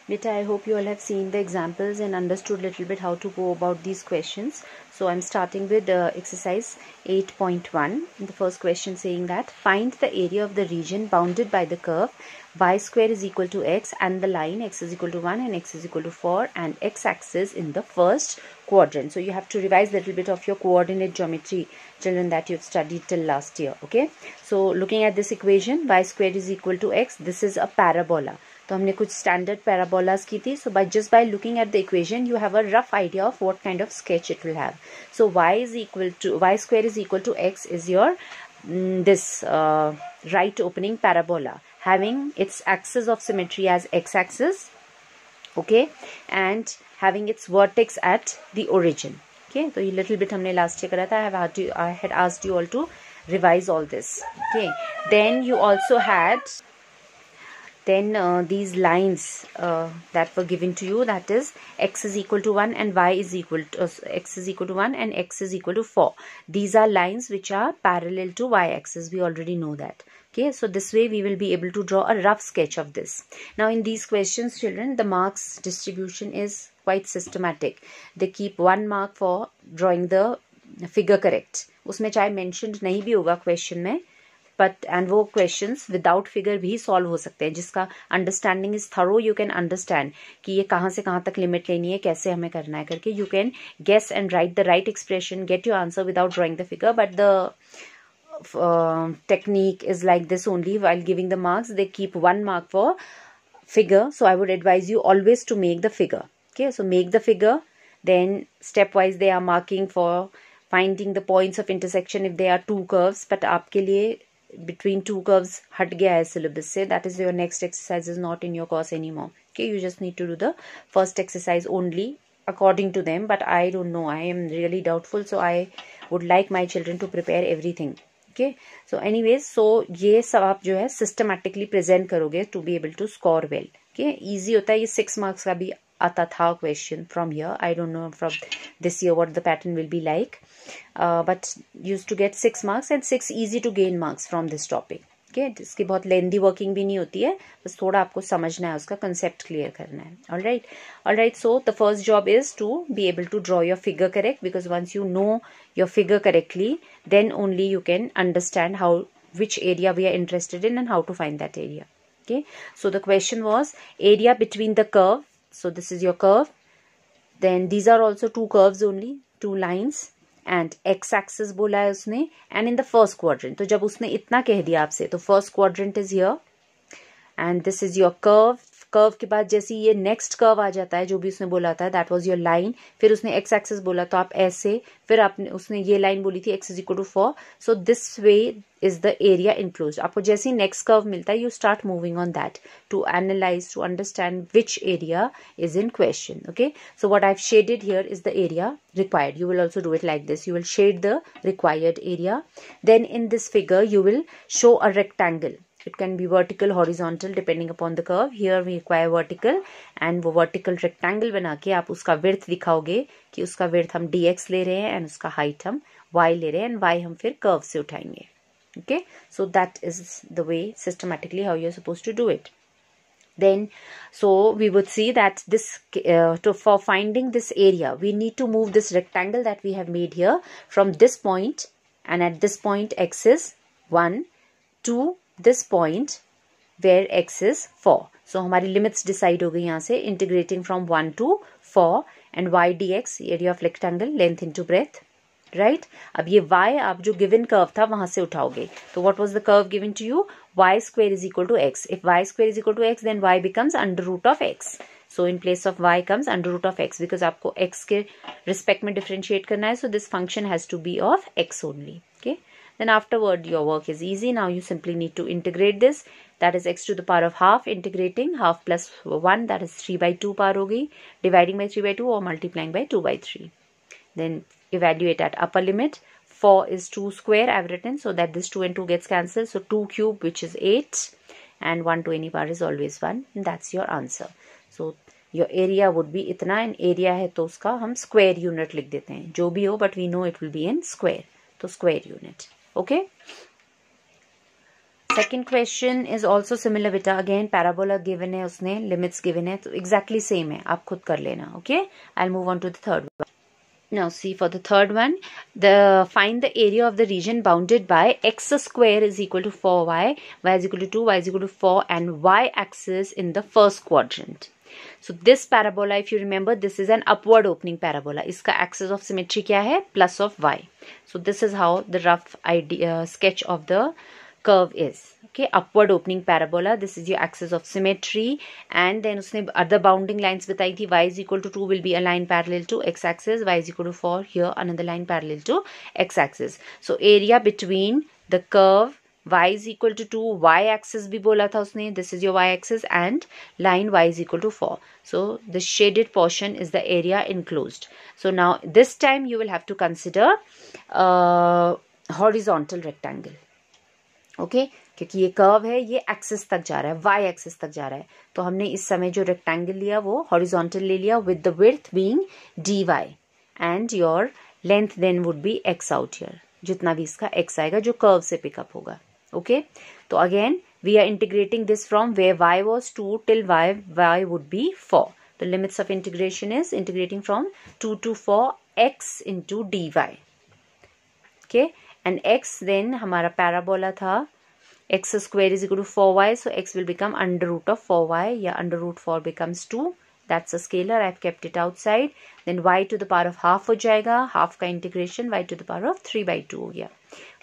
Beta, I hope you all have seen the examples and understood a little bit how to go about these questions. So I'm starting with exercise 8.1. The first question saying that find the area of the region bounded by the curve y square is equal to x and the line x is equal to 1 and x is equal to 4 and x-axis in the first quadrant. So you have to revise a little bit of your coordinate geometry, children, that you've studied till last year. Okay. So looking at this equation, y square is equal to x. This is a parabola. तो हमने कुछ standard parabolas की थी. So just by looking at the equation you have a rough idea of what kind of sketch it will have. So y square is equal to x is your this right opening parabola having its axis of symmetry as x-axis, okay, and having its vertex at the origin. Okay, so ये little bit हमने last year करा था. I had asked you all to revise all this. Okay, then you also had these lines that were given to you, that is x is equal to 1 and y is equal to x is equal to 1 and x is equal to 4. These are lines which are parallel to y-axis. We already know that. Okay, so this way we will be able to draw a rough sketch of this. Now in these questions, children, the marks distribution is quite systematic. They keep 1 mark for drawing the figure correct. उसमें चाहे mentioned नहीं भी होगा question में, but and वो questions without figure भी solve हो सकते हैं. जिसका understanding is thorough, you can understand कि ये कहाँ से कहाँ तक लिमिट लेनी है, कैसे हमें करना है करके. You can guess and write the right expression, get your answer without drawing the figure. But the technique is like this only. While giving the marks, they keep 1 mark for figure. So I would advise you always to make the figure. Okay, so make the figure. Then stepwise they are marking for finding the points of intersection if there are 2 curves. But आपके लिए between 2 curves हट गया है syllabus से. That is your next exercise is not in your course anymore. Okay, you just need to do the first exercise only according to them. But I don't know. I am really doubtful. So I would like my children to prepare everything. Okay, so anyways, so ये सब आप जो है systematically present करोगे to be able to score well. Okay, easy होता है ये. 6 marks का भी आता था question from here. I don't know from this year what the pattern will be like. But used to get 6 marks and 6 easy to gain marks from this topic. Okay, इसकी बहुत lengthy working भी नहीं होती है, बस थोड़ा आपको समझना है, उसका concept clear करना है. All right. So the first job is to be able to draw your figure correct, because once you know your figure correctly, then only you can understand which area we are interested in and how to find that area. Okay, so the question was area between the curve. So this is your curve. Then these are also 2 curves only, 2 lines. And x axis बोला है उसने, and in the first quadrant. तो जब उसने इतना कह दिया आपसे, तो first quadrant is here and this is your curve. Curve के बाद जैसे ये नेक्स्ट कर्व आ जाता है, जो भी उसने बोला था, दैट वाज योर लाइन. फिर उसने एक्स एक्सिस बोला तो आप ऐसे, फिर आपने उसने ये लाइन बोली थी x is equal to 4. So this way is the area enclosed. आपको जैसे ही नेक्स्ट कर्व मिलता है, you start moving on that to analyse, to understand which area is in question. Okay, so what I have shaded here is the area required. You will also do it like this. You will shade the required area. Then in this figure you will show a rectangle. It can be vertical, horizontal depending upon the curve. Here we require vertical, and वो vertical rectangle बना के आप उसका width दिखाओगे कि उसका width हम dx ले रहे हैं and उसका height हम y ले रहे हैं, and y हम फिर curve से उठाएंगे. Okay, so that is the way systematically how you are supposed to do it. Then so we would see that this for finding this area, we need to move this rectangle that we have made here from this point, and at this point x is 1 to this point where x is 4. So हमारी limits decide हो गई यहाँ से, integrating from 1 to 4, and y dx area of rectangle, length into breadth. Right? अब ये y आप जो given curve था वहां से उठाओगे. तो what was the curve given to you? Y square is equal to x. If y square is equal to x, then y becomes under root of x. So in place of y comes under root of x, because आपको x के respect में differentiate करना है. So this function has to be of x only. Okay. Then afterward your work is easy. Now you simply need to integrate this. That is x to the power of half. Integrating half plus 1, that is 3 by 2 पार होगी. Dividing by 3 by 2 or multiplying by 2 by 3. Then evaluate at upper limit. 4 is 2 square I have written, so that this 2 and 2 gets cancelled. So 2 cube, which is 8, and 1 to any power is always 1. And that's your answer. So your area would be इतना, and area है तो उसका हम square unit लिख देते हैं. जो भी हो, but we know it will be in square. तो square unit. Okay. Second question is also similar beta. Again parabola given है उसने, limits given है, तो exactly same है, आप खुद कर लेना. Okay, I'll move on to the third one. Now see for the third one, find the area of the region bounded by x square is equal to 4y, y is equal to 2, y is equal to 4 and y axis in the first quadrant. So this parabola, if you remember, this is an upward opening parabola. Iska axis of symmetry kya hai? Plus of y. So this is how the rough idea sketch of the curve is. Okay, upward opening parabola. This is your axis of symmetry, and then usne other bounding lines बताई थी. Y is equal to 2 will be a line parallel to x-axis. Y is equal to 4. Here another line parallel to x-axis. So area between the curve y is equal to 2, y-axis भी बोला था उसने. This is your y-axis and line y is equal to 4. So the shaded portion is the area enclosed. So now this time you will have to consider horizontal rectangle. Okay क्योंकि ये curve है, ये axis तक जा रहा है, Y axis तक जा रहा है, तो हमने इस समय जो रेक्टेंगल लिया वो हॉरिजॉन्टल ले लिया with the width being dy and your length then would be x out here, जितना भी इसका x आएगा जो कर्व से पिकअप होगा. ओके तो again we are integrating this from where y was 2 till y would be 4. The limits of integration is integrating from 2 to 4 x into dy. Okay, and x then हमारा parabola था x square is equal to 4y, so x will become under root of 4y, या under root 4 becomes 2. That's a scalar. I've kept it outside. Then y to the power of half हो जाएगा, half का integration y to the power of 3 by 2 हो गया.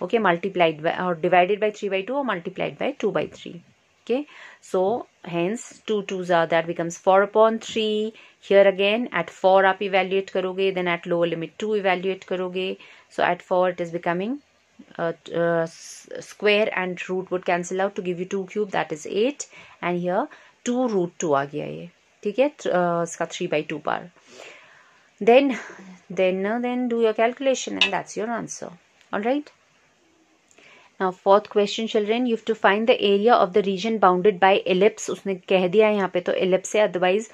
Okay, multiplied by or divided by 3 by 2 or multiplied by 2 by 3. Okay, so hence 2 2s are, that becomes 4 upon 3. Here again at 4 आप evaluate करोगे, then at lower limit 2 evaluate करोगे. So at 4 it is becoming square and root would cancel out to give you 2 cube, that is 8, and here 2 root 2 आ गया ये. ठीक है, इसका 3 by 2 par. Then do your calculation and that's your answer. All right. Now fourth question children, you have to find the area of the region bounded by ellipse. उसने कह दिया है यहाँ पे तो ellipse है, otherwise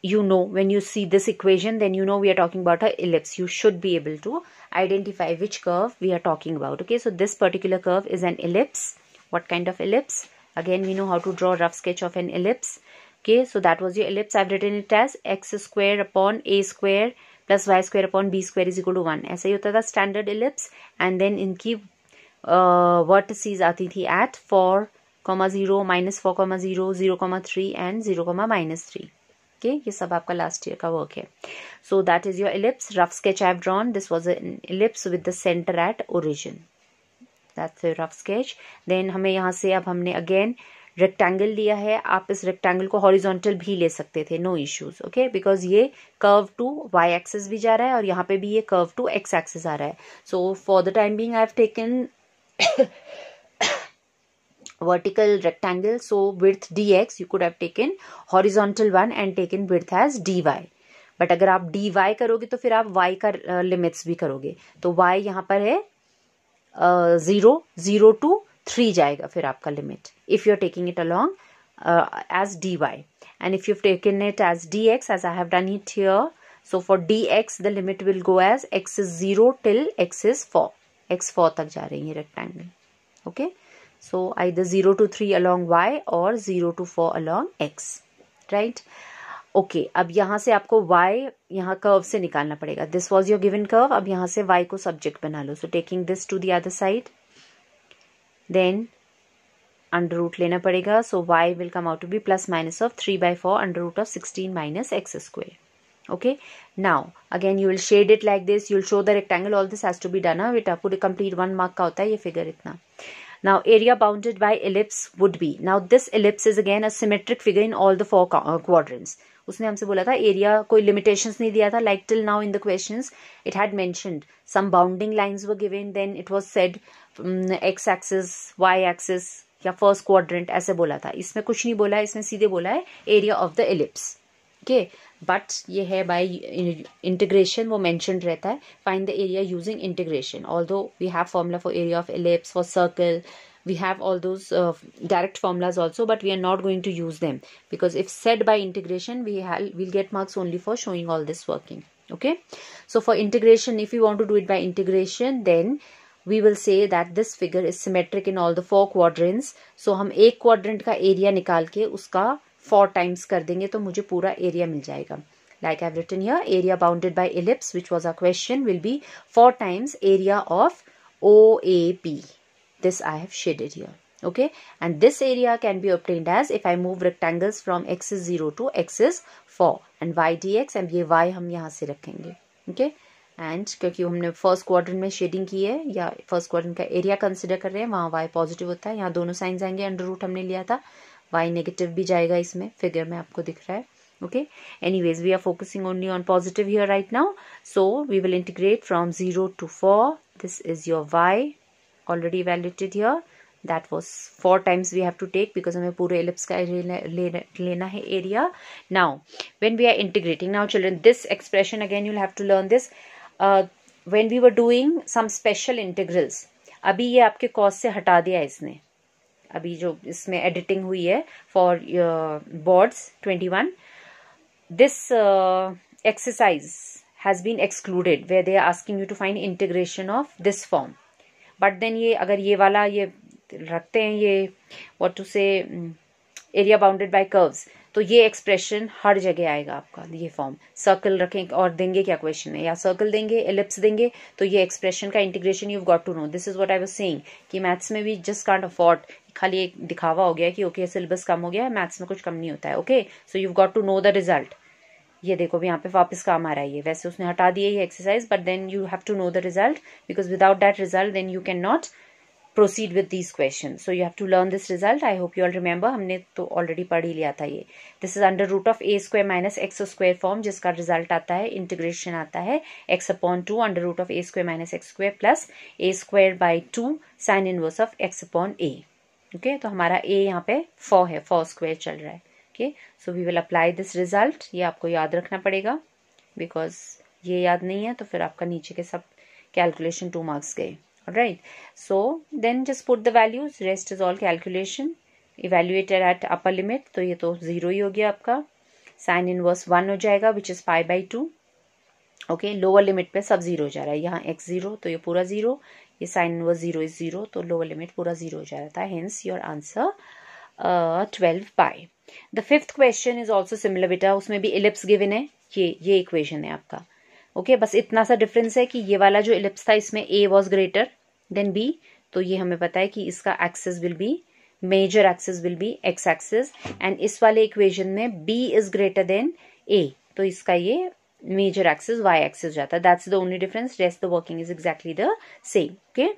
you know when you see this equation then you know we are talking about a ellipse. You should be able to identify which curve we are talking about. Okay, so this particular curve is an ellipse. What kind of ellipse? Again we know how to draw a rough sketch of an ellipse. Okay, so that was your ellipse. I've written it as x square upon a square plus y square upon b square is equal to 1. ऐसा ही होता था standard ellipse, and then इनकी vertices आती थी at 4, 0, -4, 0, 0, 3 and 0, -3. Okay, ये सब आपका last year का work है. So that is your ellipse. Rough sketch I have drawn. This was an ellipse with the center at origin. That's a rough sketch. Then हमें यहाँ से अब हमने again rectangle लिया है. आप इस rectangle को horizontal भी ले सकते थे, no issues. Okay, because ये curve to y axis भी जा रहा है और यहाँ पे भी ये curve to x axis आ रहा है. So for the time being I have taken vertical rectangle, so width dx, you could have taken horizontal one and taken width as dy. But अगर आप dy करोगे तो फिर आप y का limits भी करोगे, तो y यहाँ पर है 0, 0 to 3 जाएगा फिर आपका limit if you're taking it along as dy, and if you've taken it as dx as I have done it here, so for dx the limit will go as x is 0 till x is 4. x 4 तक जा रही है rectangle. Okay, so either 0 to 3 along y or 0 to 4 along x, right? Okay, अब यहाँ से आपको y यहाँ curve से निकालना पड़ेगा. This was your given curve. अब यहाँ से y को subject बना लो. So taking this to the other side, then under root लेना पड़ेगा. So y will come out to be plus minus of 3 by 4 under root of 16 minus x square. Okay, now again you will shade it like this. You will show the rectangle. All this has to be done. बेटा पूरे complete 1 mark का होता है ये figure इतना. Now area bounded by ellipse would be, now this ellipse is again a symmetric figure in all the 4 quadrants. उसने हमसे बोला था area कोई limitations नहीं दिया था, like till now in the questions it had mentioned some bounding lines were given, then it was said x axis, y axis या first quadrant ऐसे बोला था. इसमें कुछ नहीं बोला है, इसमें सीधे बोला है area of the ellipse. Okay, but ये है by integration वो mentioned रहता है. Find the area using integration. Although we have formula for area of ellipse, for circle, we have all those direct formulas also, but we are not going to use them because if said by integration we'll get marks only for showing all this working. Okay, so for integration, if you want to do it by integration, then we will say that this figure is symmetric in all the 4 quadrants. So हम एक quadrant का area निकाल के उसका 4 times कर देंगे तो मुझे पूरा area मिल जाएगा. Like I've written here, area bounded by ellipse, which was our question, will be 4 times area of OAP. This I have shaded here. Okay, and this area can be obtained as if I move rectangles from x is 0 to x is 4 and y dx, and ये y हम यहाँ से रखेंगे. Okay, and क्योंकि हमने first quadrant में shading की है या फर्स्ट क्वाड्रेंट का एरिया कंसिडर कर रहे हैं, वहाँ y पॉजिटिव होता है. यहाँ दोनों साइंस आएंगे, अंडर रूट हमने लिया था, y नेगेटिव भी जाएगा इसमें, फिगर में आपको दिख रहा है. Okay, anyways, we are focusing only on positive here right now. So we will integrate from 0 to 4. This is your y already evaluated here. That was 4 times we have to take because हमें पूरे ellipse का लेना है area. Now when we are integrating, now children, this expression again you'll have to learn this. When we were doing some special integrals, अभी ये आपके cos से हटा दिया इसने, अभी जो इसमें editing हुई है for boards 21, this exercise has been excluded where they are asking you to find integration of this form. But then ये अगर ये वाला ये रखते हैं, ये what to say area bounded by curves, तो ये एक्सप्रेशन हर जगह आएगा आपका. ये फॉर्म सर्कल रखें और देंगे क्या क्वेश्चन में, या सर्कल देंगे, एलिप्स देंगे, तो ये एक्सप्रेशन का integration you got to know. This is what I was saying कि मैथ्स में भी जस्ट कांट अफोर्ड, खाली एक दिखावा हो गया कि ओके सिलेबस कम हो गया है, मैथ्स में कुछ कम नहीं होता है. Okay, so you got to know the result. ये देखो भी यहाँ पे वापस काम आ रहा है, ये वैसे उसने हटा दिया ये exercise, but then you have to know the result because without that result then you can not proceed with these questions. So you have to learn this result. I hope you all remember. हमने तो already पढ़ ही लिया था ये. This is under root of a square minus x square form, जिसका result आता है, integration आता है x upon 2 under root of a square minus x square plus a square by 2 sin inverse of x upon a. Okay, तो हमारा a यहाँ पे 4 है, 4 square चल रहा है. Okay, so we will apply this result. ये आपको याद रखना पड़ेगा because ये याद नहीं है तो फिर आपका नीचे के सब calculation 2 marks गए. Alright, so then just put the values, rest is all calculation. Evaluated at upper limit, तो ये तो 0 ही हो गया आपका. Sin inverse 1 हो जाएगा which is pi by 2. Okay, lower limit पे सब 0 हो जा रहा है, यहाँ x 0 तो ये पूरा 0, ये sin inverse 0 is 0 तो lower limit पूरा 0 हो जा रहा था. Hence your answer 12 pi. The fifth question is also similar बेटा, उसमें भी ellipse given है, ये equation है आपका. ओके, बस इतना सा डिफरेंस है कि ये वाला जो इलिप्स था इसमें a was greater than b, तो ये हमें पता है कि इसका axis will be, major axis will be x axis, and इस वाले इक्वेशन में b is greater than a, तो इसका ये मेजर एक्सिस y एक्सिस जाता है. That's the only difference, rest the working is exactly the same. Okay.